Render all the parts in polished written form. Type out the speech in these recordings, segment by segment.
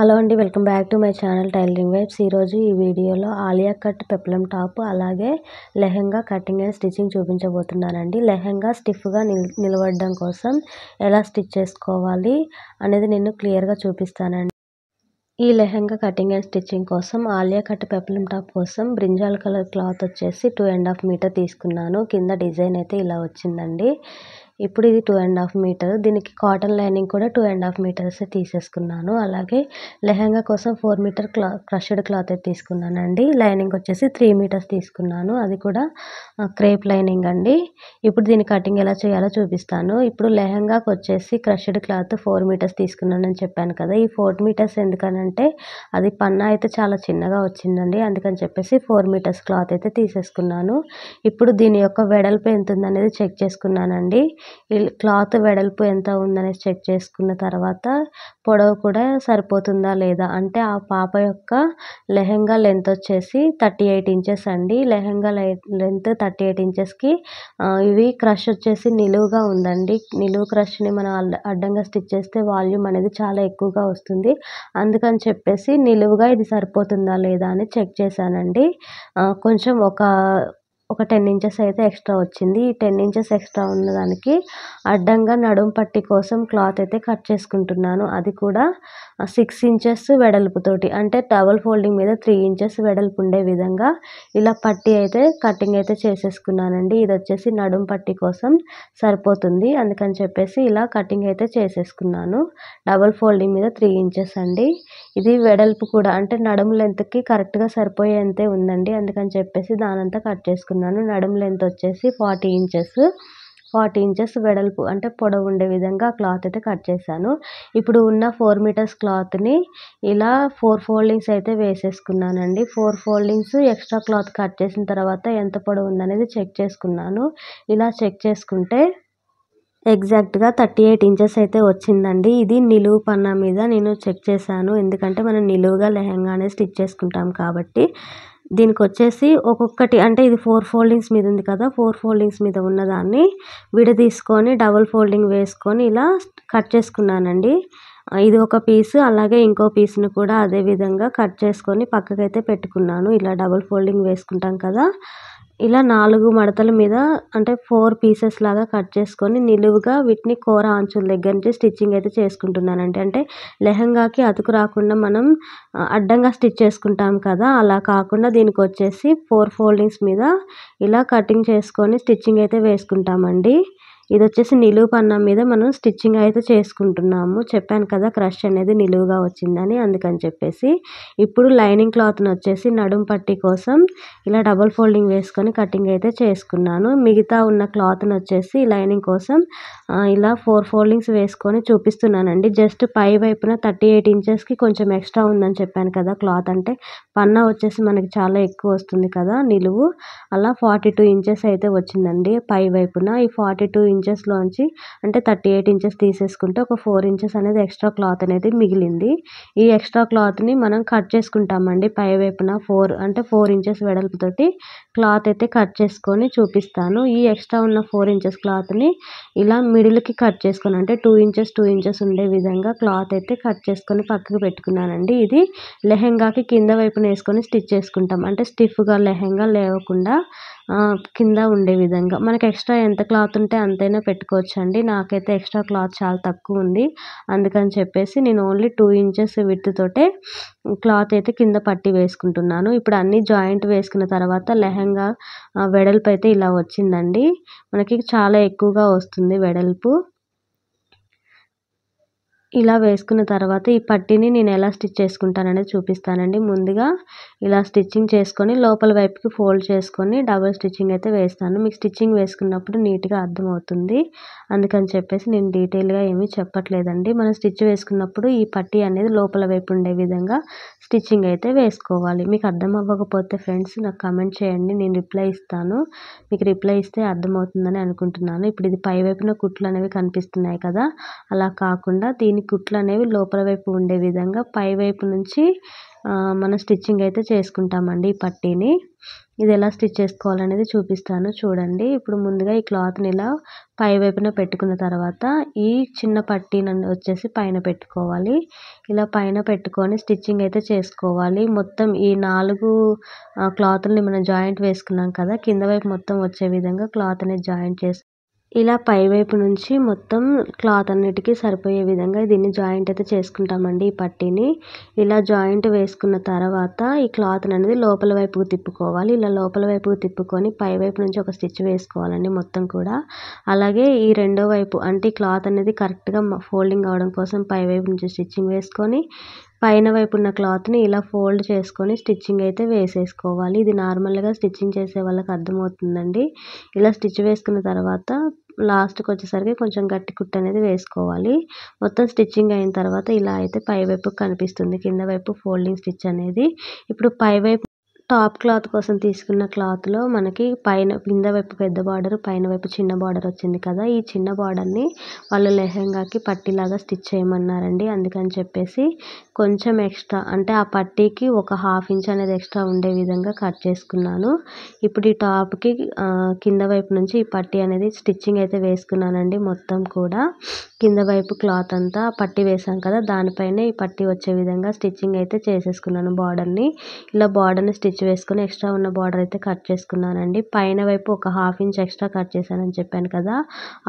Hello అండి, welcome back to my channel tailoring vibes. ఈరోజు ఈ వీడియోలో ఆలియా కట్ పెప్లం టాప్ అలాగే లెహెంగా కటింగ్ అండ్ స్టిచ్చింగ్ చూపించబోతున్నానండి. లెహెంగా స్టిఫ్గా నిలబడడం కోసం ఎలా స్టిచ్ చేసుకోవాలి అనేది నేను క్లియర్గా చూపిస్తానండి. ఈ లెహెంగా కటింగ్ అండ్ స్టిచ్చింగ్ కోసం ఆలియా కట్ పెప్లం టాప్ కోసం బ్రింజాల్ కలర్ క్లాత్ వచ్చేసి 2.5 మీటర్ తీసుకున్నాను. కింద డిజైన్ అయితే ఇలా వచ్చిందండి. ఇప్పుడు ఇది 2.5 మీటర్. దీనికి కాటన్ లైనింగ్ కూడా 2.5 మీటర్స్ తీసేసుకున్నాను. అలాగే లెహెంగా కోసం 4 మీటర్ క్రష్డ్ క్లాత్ అయితే తీసుకున్నానండి. లైనింగ్ వచ్చేసి 3 మీటర్స్ తీసుకున్నాను. అది కూడా క్రేప్ లైనింగ్ అండి. ఇప్పుడు దీని కటింగ్ ఎలా చేయాలో చూపిస్తాను. ఇప్పుడు లెహెంగాకి వచ్చేసి క్రష్డ్ క్లాత్ 4 మీటర్స్ తీసుకున్నానని చెప్పాను కదా. ఈ 4 మీటర్స్ ఎందుకనంటే అది పన్నా అయితే చాలా చిన్నగా వచ్చిందండి. అందుకని చెప్పేసి 4 మీటర్స్ క్లాత్ అయితే తీసేసుకున్నాను. ఇప్పుడు దీని యొక్క వెడల్పు ఎంత ఉందనేది చెక్ చేసుకున్నానండి. ఈ క్లాత్ వెడల్పు ఎంత ఉందనేది చెక్ చేసుకున్న తర్వాత పొడవు కూడా సరిపోతుందా లేదా అంటే ఆ పాప యొక్క లెహెంగా లెంత్ వచ్చేసి 38 ఇంచెస్ అండి. లెహెంగా లెంత్ 38 ఇంచెస్కి ఇవి క్రష్ వచ్చేసి నిలువుగా ఉందండి. నిలువు క్రష్ని మనం అడ్డంగా స్టిచ్ చేస్తే వాల్యూమ్ అనేది చాలా ఎక్కువగా వస్తుంది. అందుకని చెప్పేసి నిలువుగా ఇది సరిపోతుందా లేదా అని చెక్ చేశానండి. కొంచెం ఒక 10 ఇంచెస్ అయితే ఎక్స్ట్రా వచ్చింది. ఈ 10 ఇంచెస్ ఎక్స్ట్రా ఉన్నదానికి అడ్డంగా నడుం పట్టి కోసం క్లాత్ అయితే కట్ చేసుకుంటున్నాను. అది కూడా 6 ఇంచెస్ వెడల్పుతోటి, అంటే డబుల్ ఫోల్డింగ్ మీద 3 ఇంచెస్ వెడల్పు ఉండే విధంగా ఇలా పట్టి అయితే కటింగ్ అయితే చేసేసుకున్నానండి. ఇది వచ్చేసి నడుం పట్టి కోసం సరిపోతుంది. అందుకని చెప్పేసి ఇలా కటింగ్ అయితే చేసేసుకున్నాను. డబుల్ ఫోల్డింగ్ మీద 3 ఇంచెస్ అండి. ఇది వెడల్పు కూడా అంటే నడుము లెంత్కి కరెక్ట్గా సరిపోయేంతే ఉందండి. అందుకని చెప్పేసి దానంతా కట్ చేసుకున్నాను. నడుము లెంత్ వచ్చేసి 40 ఇంచెస్. 40 ఇంచెస్ వెడల్పు అంటే పొడవు ఉండే విధంగా క్లాత్ అయితే కట్ చేశాను. ఇప్పుడు ఉన్న 4 మీటర్స్ క్లాత్ని ఇలా 4 ఫోల్డింగ్స్ అయితే వేసేసుకున్నానండి. 4 ఫోల్డింగ్స్ ఎక్స్ట్రా క్లాత్ కట్ చేసిన తర్వాత ఎంత పొడవు ఉందనేది చెక్ చేసుకున్నాను. ఇలా చెక్ చేసుకుంటే ఎగ్జాక్ట్గా 38 ఇంచెస్ అయితే వచ్చిందండి. ఇది నిలువు పన్నా మీద నేను చెక్ చేశాను. ఎందుకంటే మనం నిలువుగా లెహెంగా అనేది స్టిచ్ చేసుకుంటాం కాబట్టి. దీనికి వచ్చేసి ఒక్కొక్కటి అంటే ఇది 4 ఫోల్డింగ్స్ మీద ఉంది కదా. 4 ఫోల్డింగ్స్ మీద ఉన్నదాన్ని విడదీసుకొని డబుల్ ఫోల్డింగ్ వేసుకొని ఇలా కట్ చేసుకున్నానండి. ఇది ఒక పీస్, అలాగే ఇంకో పీస్ను కూడా అదే విధంగా కట్ చేసుకొని పక్కకైతే పెట్టుకున్నాను. ఇలా డబుల్ ఫోల్డింగ్ వేసుకుంటాం కదా. ఇలా 4 మడతల మీద అంటే 4 పీసెస్ లాగా కట్ చేసుకొని నిలువుగా వీటిని కూర అంచుల దగ్గర నుంచి స్టిచ్చింగ్ అయితే చేసుకుంటున్నానండి. అంటే లెహెంగాకి అతుకు రాకుండా మనం అడ్డంగా స్టిచ్ చేసుకుంటాం కదా, అలా కాకుండా దీనికి వచ్చేసి 4 ఫోల్డింగ్స్ మీద ఇలా కటింగ్ చేసుకొని స్టిచ్చింగ్ అయితే వేసుకుంటామండి. ఇది వచ్చేసి నిలువు పన్నా మీద మనం స్టిచ్చింగ్ అయితే చేసుకుంటున్నాము. చెప్పాను కదా క్రష్ అనేది నిలువుగా వచ్చిందని, అందుకని చెప్పేసి. ఇప్పుడు లైనింగ్ క్లాత్ని వచ్చేసి నడుం పట్టి కోసం ఇలా డబుల్ ఫోల్డింగ్ వేసుకొని కటింగ్ అయితే చేసుకున్నాను. మిగతా ఉన్న క్లాత్ని వచ్చేసి లైనింగ్ కోసం ఇలా 4 ఫోల్డింగ్స్ వేసుకొని చూపిస్తున్నానండి. జస్ట్ పై వైపున 38 ఇంచెస్కి కొంచెం ఎక్స్ట్రా ఉందని చెప్పాను కదా క్లాత్. అంటే పన్నా వచ్చేసి మనకి చాలా ఎక్కువ వస్తుంది కదా నిలువు, అలా 42 ఇంచెస్ అయితే వచ్చిందండి పై వైపున. ఈ 42 ఇంచెస్లోంచి అంటే 38 ఇంచెస్ తీసేసుకుంటే ఒక 4 ఇంచెస్ అనేది ఎక్స్ట్రా క్లాత్ అనేది మిగిలింది. ఈ ఎక్స్ట్రా క్లాత్ని మనం కట్ చేసుకుంటామండి. పై వైపున 4 ఇంచెస్ వెడల్పుతోటి క్లాత్ అయితే కట్ చేసుకొని చూపిస్తాను. ఈ ఎక్స్ట్రా ఉన్న 4 ఇంచెస్ క్లాత్ని ఇలా మిడిల్కి కట్ చేసుకొని అంటే 2 ఇంచెస్ ఉండే విధంగా క్లాత్ అయితే కట్ చేసుకొని పక్కకు పెట్టుకున్నానండి. ఇది లెహెంగాకి కింద వైపున వేసుకొని స్టిచ్ చేసుకుంటాం. అంటే స్టిఫ్గా లెహెంగా లేవకుండా కింద ఉండే విధంగా. మనకి ఎక్స్ట్రా ఎంత క్లాత్ ఉంటే అంతైనా పెట్టుకోవచ్చండి. నాకైతే ఎక్స్ట్రా క్లాత్ చాలా తక్కువ ఉంది. అందుకని చెప్పేసి నేను ఓన్లీ 2 ఇంచెస్ విడ్త్ తోటే క్లాత్ అయితే కింద పట్టి వేసుకుంటున్నాను. ఇప్పుడు అన్ని జాయింట్ వేసుకున్న తర్వాత లెహెంగా వెడల్పు అయితే ఇలా వచ్చిందండి. మనకి చాలా ఎక్కువగా వస్తుంది వెడల్పు. ఇలా వేసుకున్న తర్వాత ఈ పట్టీని నేను ఎలా స్టిచ్ చేసుకుంటాననేది చూపిస్తానండి. ముందుగా ఇలా స్టిచ్చింగ్ చేసుకొని లోపల వైపుకి ఫోల్డ్ చేసుకొని డబుల్ స్టిచ్చింగ్ అయితే వేస్తాను. మీకు స్టిచ్చింగ్ వేసుకున్నప్పుడు నీట్గా అర్థమవుతుంది. అందుకని చెప్పేసి నేను డీటెయిల్గా ఏమీ చెప్పట్లేదండి. మనం స్టిచ్ వేసుకున్నప్పుడు ఈ పట్టీ అనేది లోపల వైపు ఉండే విధంగా స్టిచ్చింగ్ అయితే వేసుకోవాలి. మీకు అర్థం అవ్వకపోతే ఫ్రెండ్స్ నాకు కామెంట్ చేయండి, నేను రిప్లై ఇస్తాను. మీకు రిప్లై ఇస్తే అర్థమవుతుందని అనుకుంటున్నాను. ఇప్పుడు ఇది పై వైపున కుట్లు అనేవి కనిపిస్తున్నాయి కదా, అలా కాకుండా దీని కుట్లు అనేవి లోపల వైపు ఉండే విధంగా పై వైపు నుంచి మనం స్టిచ్చింగ్ అయితే చేసుకుంటామండి ఈ పట్టీని. ఇది ఎలా స్టిచ్ చేసుకోవాలనేది చూపిస్తాను చూడండి. ఇప్పుడు ముందుగా ఈ క్లాత్‌ని ఇలా పై వైపున పెట్టుకున్న తర్వాత ఈ చిన్న పట్టీని వచ్చేసి పైన పెట్టుకోవాలి. ఇలా పైన పెట్టుకొని స్టిచ్చింగ్ అయితే చేసుకోవాలి. మొత్తం ఈ 4 క్లాతుల్ని మనం జాయింట్ వేసుకున్నాం కదా! కింద వైపు మొత్తం వచ్చే విధంగా క్లాత్ అనేది జాయింట్ ఇలా పైవైపు నుంచి మొత్తం క్లాత్ అన్నిటికీ సరిపోయే విధంగా దీన్ని జాయింట్ అయితే చేసుకుంటామండి ఈ పట్టీని. ఇలా జాయింట్ వేసుకున్న తర్వాత ఈ క్లాత్‌ని అనేది లోపల వైపుకు తిప్పుకోవాలి. ఇలా లోపల వైపుకు తిప్పుకొని పైవైపు నుంచి ఒక స్టిచ్ వేసుకోవాలండి మొత్తం కూడా. అలాగే ఈ రెండో వైపు అంటే ఈ క్లాత్ అనేది కరెక్ట్‌గా ఫోల్డింగ్ అవ్వడం కోసం పైవైపు నుంచి స్టిచ్చింగ్ వేసుకొని, పైన వైపు ఉన్న క్లాత్‌ని ఇలా ఫోల్డ్ చేసుకొని స్టిచ్చింగ్ అయితే వేసేసుకోవాలి. ఇది నార్మల్‌గా స్టిచ్చింగ్ చేసే వాళ్ళకి అర్థమవుతుందండి. ఇలా స్టిచ్ వేసుకున్న తర్వాత లాస్ట్‌కి వచ్చేసరికి కొంచెం గట్టి కుట్టు అనేది వేసుకోవాలి. మొత్తం స్టిచ్చింగ్ అయిన తర్వాత ఇలా అయితే పైవైపు కనిపిస్తుంది. కింద వైపు ఫోల్డింగ్ స్టిచ్ అనేది. ఇప్పుడు పైవైపు టాప్ క్లాత్ కోసం తీసుకున్న క్లాత్‌లో మనకి పైన కింద వైపు పెద్ద బార్డర్, పైన వైపు చిన్న బార్డర్ వచ్చింది కదా! ఈ చిన్న బార్డర్‌ని వాళ్ళు లెహెంగాకి పట్టీలాగా స్టిచ్ చేయమన్నారండి. అందుకని చెప్పేసి కొంచెం ఎక్స్ట్రా అంటే ఆ పట్టీకి ఒక హాఫ్ ఇంచ్ అనేది ఎక్స్ట్రా ఉండే విధంగా కట్ చేసుకున్నాను. ఇప్పుడు ఈ టాప్‌కి కింద వైపు నుంచి ఈ పట్టీ అనేది స్టిచ్చింగ్ అయితే వేసుకున్నానండి మొత్తం కూడా. కింద వైపు క్లాత్ అంతా పట్టీ వేసాం కదా! దానిపైనే ఈ పట్టీ వచ్చే విధంగా స్టిచ్చింగ్ అయితే చేసేసుకున్నాను బార్డర్‌ని. ఇలా బార్డర్‌ని స్టిచ్ వేసుకొని ఎక్స్ట్రా ఉన్న బార్డర్ అయితే కట్ చేసుకున్నానండి. పైన వైపు ఒక హాఫ్ ఇంచ్ ఎక్స్ట్రా కట్ చేశానని చెప్పాను కదా!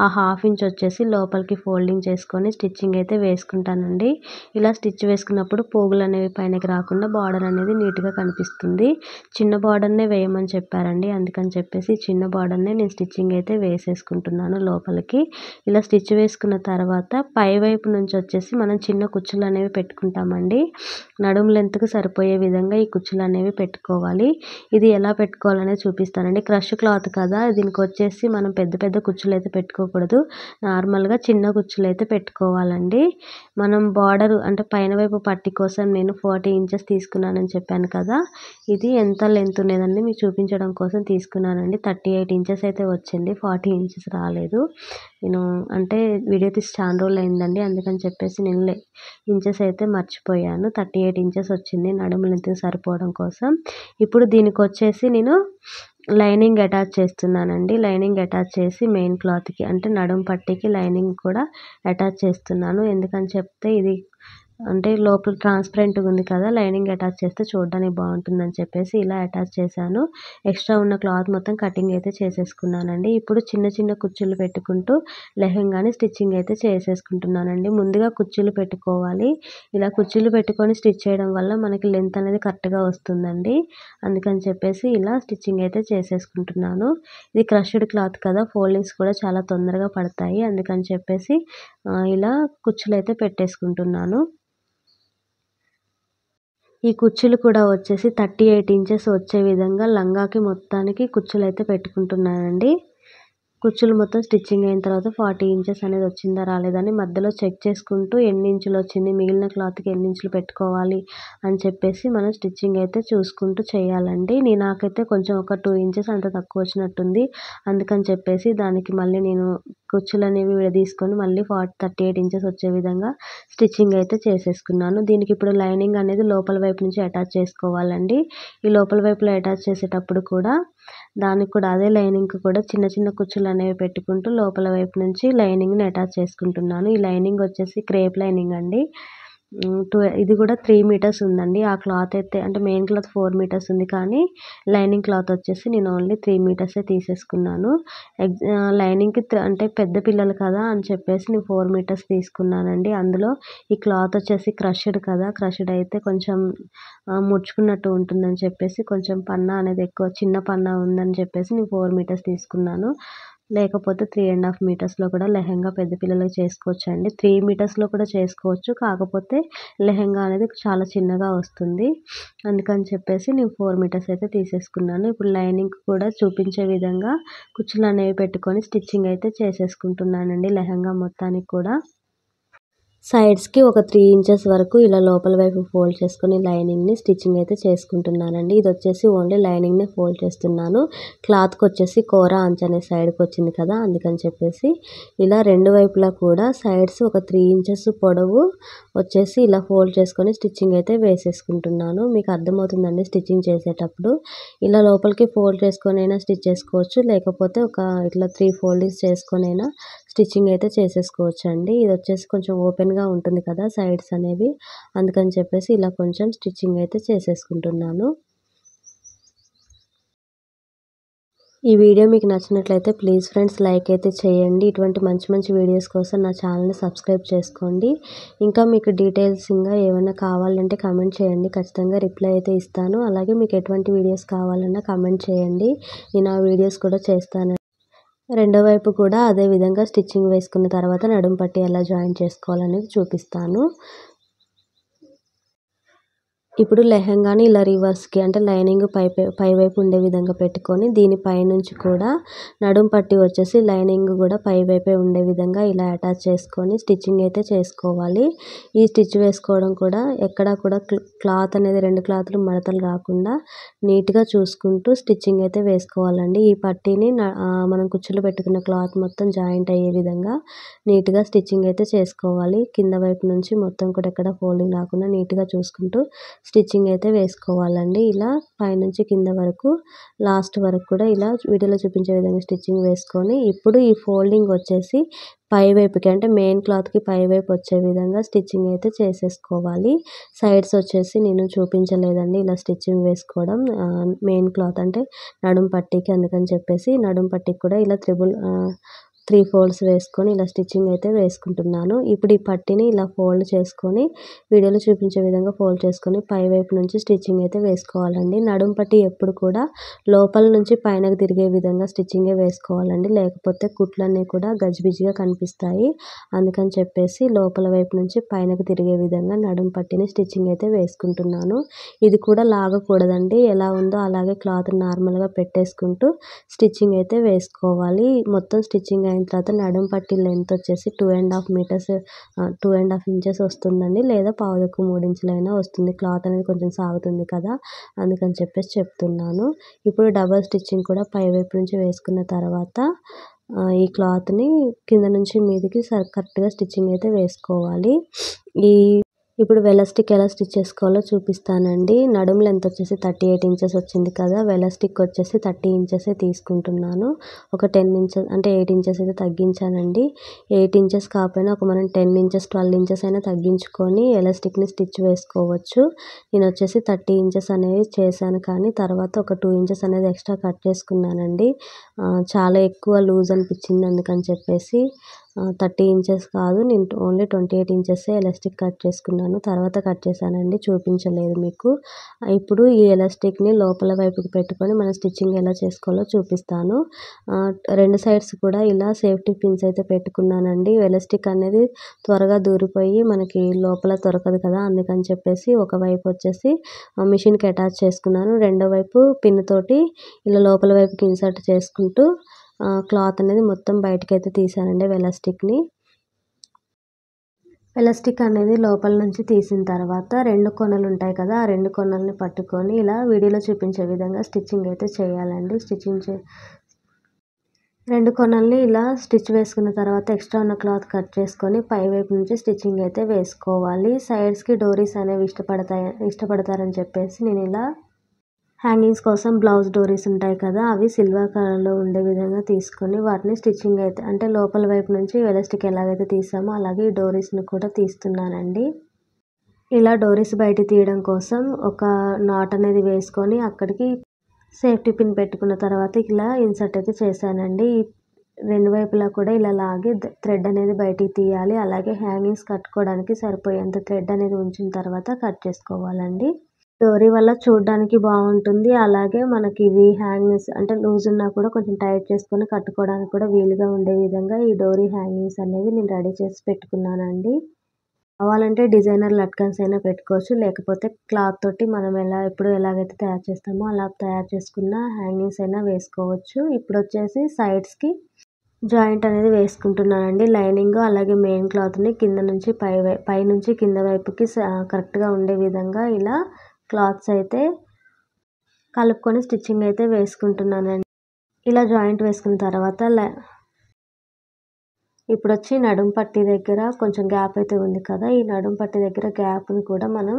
ఆ హాఫ్ ఇంచ్ వచ్చేసి లోపలికి ఫోల్డింగ్ చేసుకొని స్టిచ్చింగ్ అయితే వేసుకుంటానండి. ఇలా స్టిచ్ వేసుకున్నప్పుడు పోగులు అనేవి పైనకి రాకుండా బార్డర్ అనేది నీట్‌గా కనిపిస్తుంది. చిన్న బార్డర్‌నే వేయమని చెప్పారండి. అందుకని చెప్పేసి చిన్న బార్డర్‌నే నేను స్టిచ్చింగ్ అయితే వేసేసుకుంటున్నాను లోపలికి. ఇలా స్టిచ్ వేసుకున్న తర్వాత పై వైపు నుంచి వచ్చేసి మనం చిన్న కుచ్చులు అనేవి పెట్టుకుంటామండి. నడుము లెంత్‌కి సరిపోయే విధంగా ఈ కుచ్చులు అనేవి పెట్టుకోవాలి. ఇది ఎలా పెట్టుకోవాలనేది చూపిస్తానండి. క్రష్ క్లాత్ కదా! దీనికి వచ్చేసి మనం పెద్ద పెద్ద కుచ్చులు అయితే పెట్టుకోకూడదు. నార్మల్‌గా చిన్న కుచ్చులు అయితే పెట్టుకోవాలండి. మనం బార్డర్ అంటే పైన వైపు పట్టీ కోసం నేను 40 ఇంచెస్ తీసుకున్నానని చెప్పాను కదా! ఇది ఎంత లెంత్ ఉండేదని మీకు చూపించడం కోసం తీసుకున్నానండి. 38 ఇంచెస్ అయితే వచ్చింది. 40 ఇంచెస్ రాలేదు. నేను అంటే వీడియో తీసి చాలా రోజులు అయిందండి. అందుకని చెప్పేసి నేను ఇంచెస్ అయితే మర్చిపోయాను. 38 ఇంచెస్ వచ్చింది నడుము లెంత్‌కి సరిపోవడం కోసం. ఇప్పుడు దీనికొచ్చేసి నేను లైనింగ్ అటాచ్ చేస్తున్నానండి. లైనింగ్ అటాచ్ చేసి మెయిన్ క్లాత్‌కి అంటే నడుము పట్టీకి లైనింగ్ కూడా అటాచ్ చేస్తున్నాను. ఎందుకని చెప్తే ఇది అంటే లోపల ట్రాన్స్‌పరెంట్‌గా ఉంది కదా! లైనింగ్ అటాచ్ చేస్తే చూడడానికి బాగుంటుందని చెప్పేసి ఇలా అటాచ్ చేశాను. ఎక్స్ట్రా ఉన్న క్లాత్ మొత్తం కటింగ్ అయితే చేసేసుకున్నానండి. ఇప్పుడు చిన్న చిన్న కుచ్చులు పెట్టుకుంటూ లెహెంగాని స్టిచ్చింగ్ అయితే చేసేసుకుంటున్నానండి. ముందుగా కుచ్చులు పెట్టుకోవాలి. ఇలా కుచ్చులు పెట్టుకొని స్టిచ్ చేయడం వల్ల మనకి లెంత్ అనేది కరెక్ట్‌గా వస్తుందండి. అందుకని చెప్పేసి ఇలా స్టిచ్చింగ్ అయితే చేసేసుకుంటున్నాను. ఇది క్రష్డ్ క్లాత్ కదా! ఫోల్డింగ్స్ కూడా చాలా తొందరగా పడతాయి. అందుకని చెప్పేసి ఇలా కుచ్చులైతే పెట్టేసుకుంటున్నాను. ఈ కుచ్చులు కూడా వచ్చేసి 38 ఇంచెస్ వచ్చే విధంగా లంగాకి మొత్తానికి కుచ్చులైతే పెట్టుకుంటున్నానండి. కుచ్చులు మొత్తం స్టిచ్చింగ్ అయిన తర్వాత 40 ఇంచెస్ అనేది వచ్చిందా రాలేదా అని మధ్యలో చెక్ చేసుకుంటూ ఎన్ని ఇంచులు వచ్చింది, మిగిలిన క్లాత్‌కి ఎన్ని ఇంచులు పెట్టుకోవాలి అని చెప్పేసి మనం స్టిచ్చింగ్ అయితే చూసుకుంటూ చేయాలండి. నాకైతే కొంచెం ఒక 2 ఇంచెస్ అంత తక్కువ వచ్చినట్టుంది. అందుకని చెప్పేసి దానికి మళ్ళీ నేను కుచ్చులనేవి విడదీసుకొని మళ్ళీ 38 ఇంచెస్ వచ్చే విధంగా స్టిచ్చింగ్ అయితే చేసేసుకున్నాను. దీనికి ఇప్పుడు లైనింగ్ అనేది లోపల వైపు నుంచి అటాచ్ చేసుకోవాలండి. ఈ లోపల వైపులో అటాచ్ చేసేటప్పుడు కూడా దానికి కూడా అదే లైనింగ్‌కి కూడా చిన్న చిన్న కుచ్చులు అనేవి పెట్టుకుంటూ లోపల వైపు నుంచి లైనింగ్‌ని అటాచ్ చేసుకుంటున్నాను. ఈ లైనింగ్ వచ్చేసి క్రేప్ లైనింగ్ అండి. ఇది కూడా 3 మీటర్స్ ఉందండి. ఆ క్లాత్ అయితే అంటే మెయిన్ క్లాత్ 4 మీటర్స్ ఉంది. కానీ లైనింగ్ క్లాత్ వచ్చేసి నేను ఓన్లీ 3 మీటర్సే తీసేసుకున్నాను. లైనింగ్‌కి అంటే పెద్ద పిల్లలు కదా అని చెప్పేసి నేను 4 మీటర్స్ తీసుకున్నానండి. అందులో ఈ క్లాత్ వచ్చేసి క్రష్డ్ కదా! క్రష్డ్ అయితే కొంచెం ముడుచుకున్నట్టు ఉంటుందని చెప్పేసి కొంచెం పన్నా అనేది ఎక్కువ చిన్న పన్నా ఉందని చెప్పేసి నేను 4 మీటర్స్ తీసుకున్నాను. లేకపోతే 3½ మీటర్స్‌లో కూడా లెహెంగా పెద్ద పిల్లలకి చేసుకోవచ్చండి. 3 మీటర్స్‌లో కూడా చేసుకోవచ్చు. కాకపోతే లెహెంగా అనేది చాలా చిన్నగా వస్తుంది. అందుకని చెప్పేసి నేను 4 మీటర్స్ అయితే తీసేసుకున్నాను. ఇప్పుడు లైనింగ్ కూడా చూపించే విధంగా కుచ్చులనేవి పెట్టుకొని స్టిచ్చింగ్ అయితే చేసేసుకుంటున్నానండి లెహెంగా మొత్తానికి కూడా. సైడ్స్కి ఒక 3 ఇంచెస్ వరకు ఇలా లోపల వైపు ఫోల్డ్ చేసుకొని లైనింగ్ని స్టిచ్చింగ్ అయితే చేసుకుంటున్నానండి. ఇది వచ్చేసి ఓన్లీ లైనింగ్ని ఫోల్డ్ చేస్తున్నాను. క్లాత్కి వచ్చేసి కోర అంచు అనే సైడ్కి వచ్చింది కదా, అందుకని చెప్పేసి ఇలా రెండు వైపులా కూడా సైడ్స్ ఒక 3 ఇంచెస్ పొడవు వచ్చేసి ఇలా ఫోల్డ్ చేసుకొని స్టిచ్చింగ్ అయితే వేసేసుకుంటున్నాను. మీకు అర్థమవుతుందండి స్టిచ్చింగ్ చేసేటప్పుడు. ఇలా లోపలికి ఫోల్డ్ చేసుకొని అయినా స్టిచ్ చేసుకోవచ్చు, లేకపోతే ఒక ఇట్లా 3 ఫోల్డింగ్స్ చేసుకొని అయినా స్టిచ్చింగ్ అయితే చేసేసుకోవచ్చు అండి. ఇది వచ్చేసి కొంచెం ఓపెన్గా ఉంటుంది కదా సైడ్స్ అనేవి, అందుకని చెప్పేసి ఇలా కొంచెం స్టిచ్చింగ్ అయితే చేసేసుకుంటున్నాను. ఈ వీడియో మీకు నచ్చినట్లయితే ప్లీజ్ ఫ్రెండ్స్ లైక్ అయితే చేయండి. ఇటువంటి మంచి మంచి వీడియోస్ కోసం నా ఛానల్ని సబ్స్క్రైబ్ చేసుకోండి. ఇంకా మీకు డీటెయిల్స్గా ఏమైనా కావాలంటే కమెంట్ చేయండి, ఖచ్చితంగా రిప్లై అయితే ఇస్తాను. అలాగే మీకు ఎటువంటి వీడియోస్ కావాలన్నా కమెంట్ చేయండి, నేను ఆ వీడియోస్ కూడా చేస్తాను. రెండో వైపు కూడా అదే విధంగా స్టిచ్చింగ్ వేసుకున్న తర్వాత నడుం పట్టి ఎలా జాయిన్ చేసుకోవాలనేది చూపిస్తాను. ఇప్పుడు లెహంగాని ఇలా రివర్స్కి అంటే లైనింగ్ పై వైపు ఉండే విధంగా పెట్టుకొని దీని పైనుంచి కూడా నడుం పట్టి వచ్చేసి లైనింగ్ కూడా పై వైపే ఉండే విధంగా ఇలా అటాచ్ చేసుకొని స్టిచ్చింగ్ అయితే చేసుకోవాలి. ఈ స్టిచ్ వేసుకోవడం కూడా ఎక్కడా కూడా క్లాత్ అనేది రెండు క్లాత్లు మడతలు రాకుండా నీట్గా చూసుకుంటూ స్టిచ్చింగ్ అయితే వేసుకోవాలండి. ఈ పట్టీని మనం కుచ్చులు పెట్టుకున్న క్లాత్ మొత్తం జాయింట్ అయ్యే విధంగా నీట్గా స్టిచ్చింగ్ అయితే చేసుకోవాలి. కింద వైపు నుంచి మొత్తం కూడా ఎక్కడ ఫోల్డింగ్ రాకుండా నీట్గా చూసుకుంటూ స్టిచ్చింగ్ అయితే వేసుకోవాలండి. ఇలా పైనుంచి కింద వరకు లాస్ట్ వరకు కూడా ఇలా వీడియోలో చూపించే విధంగా స్టిచ్చింగ్ వేసుకొని ఇప్పుడు ఈ ఫోల్డింగ్ వచ్చేసి పై వైపుకి అంటే మెయిన్ క్లాత్కి పై వైపు వచ్చే విధంగా స్టిచ్చింగ్ అయితే చేసేసుకోవాలి. సైడ్స్ వచ్చేసి నేను చూపించలేదండి ఇలా స్టిచ్చింగ్ వేసుకోవడం, మెయిన్ క్లాత్ అంటే నడుం పట్టీకి, అందుకని చెప్పేసి నడుం పట్టీకి కూడా ఇలా 3 ఫోల్డ్స్ వేసుకొని ఇలా స్టిచ్చింగ్ అయితే వేసుకుంటున్నాను. ఇప్పుడు ఈ పట్టీని ఇలా ఫోల్డ్ చేసుకొని వీడియోలో చూపించే విధంగా ఫోల్డ్ చేసుకొని పై వైపు నుంచి స్టిచ్చింగ్ అయితే వేసుకోవాలండి. నడుం పట్టీ ఎప్పుడు కూడా లోపల నుంచి పైనకు తిరిగే విధంగా స్టిచ్చింగే వేసుకోవాలండి, లేకపోతే కుట్లన్నీ కూడా గజిబిజిగా కనిపిస్తాయి. అందుకని చెప్పేసి లోపల వైపు నుంచి పైనకు తిరిగే విధంగా నడుం పట్టీని స్టిచ్చింగ్ అయితే వేసుకుంటున్నాను. ఇది కూడా లాగకూడదండి, ఎలా ఉందో అలాగే క్లాత్ నార్మల్గా పెట్టేసుకుంటూ స్టిచ్చింగ్ అయితే వేసుకోవాలి. మొత్తం స్టిచ్చింగ్ అయిన తర్వాత నడుం పట్టీ లెంత్ వచ్చేసి 2.5 మీటర్స్ 2.5 ఇంచెస్ వస్తుందండి, లేదా పావుతక్కువ 3 ఇంచులైనా వస్తుంది. క్లాత్ అనేది కొంచెం సాగుతుంది కదా, అందుకని చెప్పేసి చెప్తున్నాను. ఇప్పుడు డబల్ స్టిచ్చింగ్ కూడా పై వైపు నుంచి వేసుకున్న తర్వాత ఈ క్లాత్ని కింద నుంచి మీదికి కరెక్ట్గా స్టిచ్చింగ్ అయితే వేసుకోవాలి. ఇప్పుడు వెలాస్టిక్ ఎలా స్టిచ్ చేసుకోవాలో చూపిస్తానండి. నడుం లెంత్ వచ్చేసి 38 ఇంచెస్ వచ్చింది కదా, వెలాస్టిక్ వచ్చేసి 30 ఇంచెసే తీసుకుంటున్నాను. ఒక 10 ఇంచెస్ అంటే 8 ఇంచెస్ అయితే తగ్గించానండి. 8 ఇంచెస్ కాకపోయినా ఒక మనం 10 ఇంచెస్ 12 ఇంచెస్ అయినా తగ్గించుకొని ఎలాస్టిక్ని స్టిచ్ వేసుకోవచ్చు. నేను వచ్చేసి 30 ఇంచెస్ అనేది చేశాను, కానీ తర్వాత ఒక 2 ఇంచెస్ అనేది ఎక్స్ట్రా కట్ చేసుకున్నానండి. చాలా ఎక్కువ లూజ్ అనిపించింది, అందుకని చెప్పేసి 30 ఇంచెస్ కాదు, నేను ఓన్లీ 28 ఇంచెసే ఎలాస్టిక్ కట్ చేసుకున్నాను. తర్వాత కట్ చేశానండి, చూపించలేదు మీకు. ఇప్పుడు ఈ ఎలాస్టిక్ని లోపల వైపుకి పెట్టుకొని మనం స్టిచ్చింగ్ ఎలా చేసుకోవాలో చూపిస్తాను. రెండు సైడ్స్ కూడా ఇలా సేఫ్టీ పిన్స్ అయితే పెట్టుకున్నానండి. ఎలాస్టిక్ అనేది త్వరగా దూరిపోయి మనకి లోపల దొరకదు కదా, అందుకని చెప్పేసి ఒకవైపు వచ్చేసి మిషన్కి అటాచ్ చేసుకున్నాను, రెండో వైపు పిన్ తోటి ఇలా లోపల వైపుకి ఇన్సర్ట్ చేసుకుంటూ క్లాత్ అనేది మొత్తం బయటకైతే తీసానండి ఎలాస్టిక్ని. ఎలాస్టిక్ అనేది లోపల నుంచి తీసిన తర్వాత రెండు కొనలు ఉంటాయి కదా, ఆ రెండు కొనల్ని పట్టుకొని ఇలా వీడియోలో చూపించే విధంగా స్టిచ్చింగ్ అయితే చేయాలండి. రెండు కొనల్ని ఇలా స్టిచ్ వేసుకున్న తర్వాత ఎక్స్ట్రా ఉన్న క్లాత్ కట్ చేసుకొని పై వైపు నుంచి స్టిచ్చింగ్ అయితే వేసుకోవాలి. సైడ్స్కి డోరీస్ అనేవి ఇష్టపడతారని చెప్పేసి నేను ఇలా హ్యాంగింగ్స్ కోసం బ్లౌజ్ డోరీస్ ఉంటాయి కదా, అవి సిల్వర్ కలర్లో ఉండే విధంగా తీసుకొని వాటిని స్టిచ్చింగ్ అయితే అంటే లోపల వైపు నుంచి ఎలాస్టిక్ ఎలాగైతే తీసామో అలాగే ఈ డోరీస్ని కూడా తీస్తున్నానండి. ఇలా డోరీస్ బయట తీయడం కోసం ఒక నాట్ అనేది వేసుకొని అక్కడికి సేఫ్టీ పిన్ పెట్టుకున్న తర్వాత ఇలా ఇన్సర్ట్ అయితే చేశానండి. రెండు వైపులా కూడా ఇలా లాగి థ్రెడ్ అనేది బయటికి తీయాలి. అలాగే హ్యాంగింగ్స్ కట్టుకోవడానికి సరిపోయేంత థ్రెడ్ అనేది ఉంచిన తర్వాత కట్ చేసుకోవాలండి. డోరీ వల్ల చూడడానికి బాగుంటుంది, అలాగే మనకి ఇవి హ్యాంగింగ్స్ అంటే లూజ్ ఉన్నా కూడా కొంచెం టైట్ చేసుకొని కట్టుకోవడానికి కూడా వీలుగా ఉండే విధంగా ఈ డోరీ హ్యాంగింగ్స్ అనేవి నేను రెడీ చేసి పెట్టుకున్నానండి. కావాలంటే డిజైనర్ లట్కన్స్ అయినా పెట్టుకోవచ్చు, లేకపోతే క్లాత్ తోటి మనం ఎలాగైతే తయారు చేస్తామో అలా తయారు చేసుకున్న హ్యాంగింగ్స్ అయినా వేసుకోవచ్చు. ఇప్పుడు వచ్చేసి సైడ్స్కి జాయింట్ అనేది వేసుకుంటున్నానండి. లైనింగ్ అలాగే మెయిన్ క్లాత్ని కింద నుంచి పై నుంచి కింద వైపుకి కరెక్ట్గా ఉండే విధంగా ఇలా క్లాత్స్ అయితే కలుపుకొని స్టిచ్చింగ్ అయితే వేసుకుంటున్నానండి. ఇలా జాయింట్ వేసుకున్న తర్వాత ఇప్పుడు వచ్చి నడుం పట్టి దగ్గర కొంచెం గ్యాప్ అయితే ఉంది కదా, ఈ నడుం పట్టి దగ్గర గ్యాప్ని కూడా మనం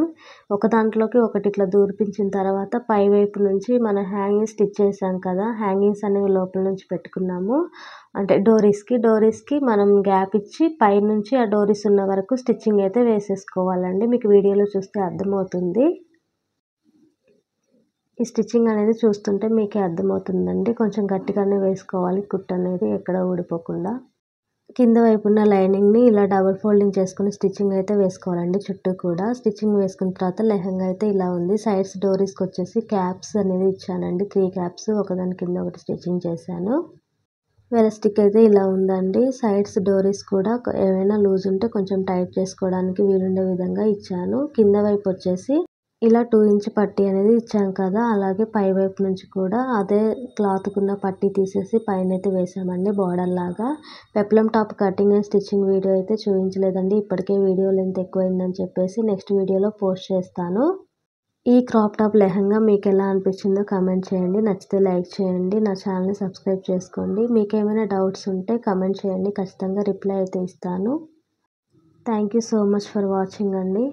ఒక దాంట్లోకి ఒకటి ఇట్లా దూర్పించిన తర్వాత పై వైపు నుంచి మనం హ్యాంగింగ్ స్టిచ్ చేసాం కదా, హ్యాంగింగ్స్ అనేవి లోపల నుంచి పెట్టుకున్నాము. అంటే డోరీస్కి మనం గ్యాప్ ఇచ్చి పై నుంచి ఆ డోరీస్ ఉన్న వరకు స్టిచ్చింగ్ అయితే వేసేసుకోవాలండి. మీకు వీడియోలో చూస్తే అర్థమవుతుంది. ఈ స్టిచ్చింగ్ అనేది చూస్తుంటే మీకే అర్థమవుతుందండి. కొంచెం గట్టిగానే వేసుకోవాలి, కుట్టు అనేది ఎక్కడ ఊడిపోకుండా. కింద వైపు ఉన్న లైనింగ్ని ఇలా డబుల్ ఫోల్డింగ్ చేసుకుని స్టిచ్చింగ్ అయితే వేసుకోవాలండి. చుట్టూ కూడా స్టిచ్చింగ్ వేసుకున్న తర్వాత లెహంగా అయితే ఇలా ఉంది. సైడ్స్ డోరీస్కి వచ్చేసి క్యాప్స్ అనేది ఇచ్చానండి. 3 క్యాప్స్ ఒకదాని కింద ఒకటి స్టిచ్చింగ్ చేశాను. వెలస్టిక్ అయితే ఇలా ఉందండి. సైడ్స్ డోరీస్ కూడా ఏమైనా లూజ్ ఉంటే కొంచెం టైట్ చేసుకోవడానికి వీలుండే విధంగా ఇచ్చాను. కింద వైపు వచ్చేసి ఇలా 2 ఇంచ్ పట్టీ అనేది ఇచ్చాం కదా, అలాగే పై వైపు నుంచి కూడా అదే క్లాత్కున్న పట్టీ తీసేసి పైన అయితే వేసామండి బోర్డర్ లాగా. Peplum top cutting and stitching video అయితే చూపించలేదండి. ఇప్పటికే వీడియో లెంత్ ఎక్కువైందని చెప్పేసి నెక్స్ట్ వీడియోలో పోస్ట్ చేస్తాను. ఈ క్రాప్ టాప్ లెహంగా మీకు ఎలా అనిపించిందో కామెంట్ చేయండి. నచ్చితే లైక్ చేయండి. నా ఛానల్ని సబ్స్క్రైబ్ చేసుకోండి. మీకు ఏమైనా డౌట్స్ ఉంటే కామెంట్ చేయండి. ఖచ్చితంగా రిప్లై అయితే ఇస్తాను. Thank you so much for watching అండి.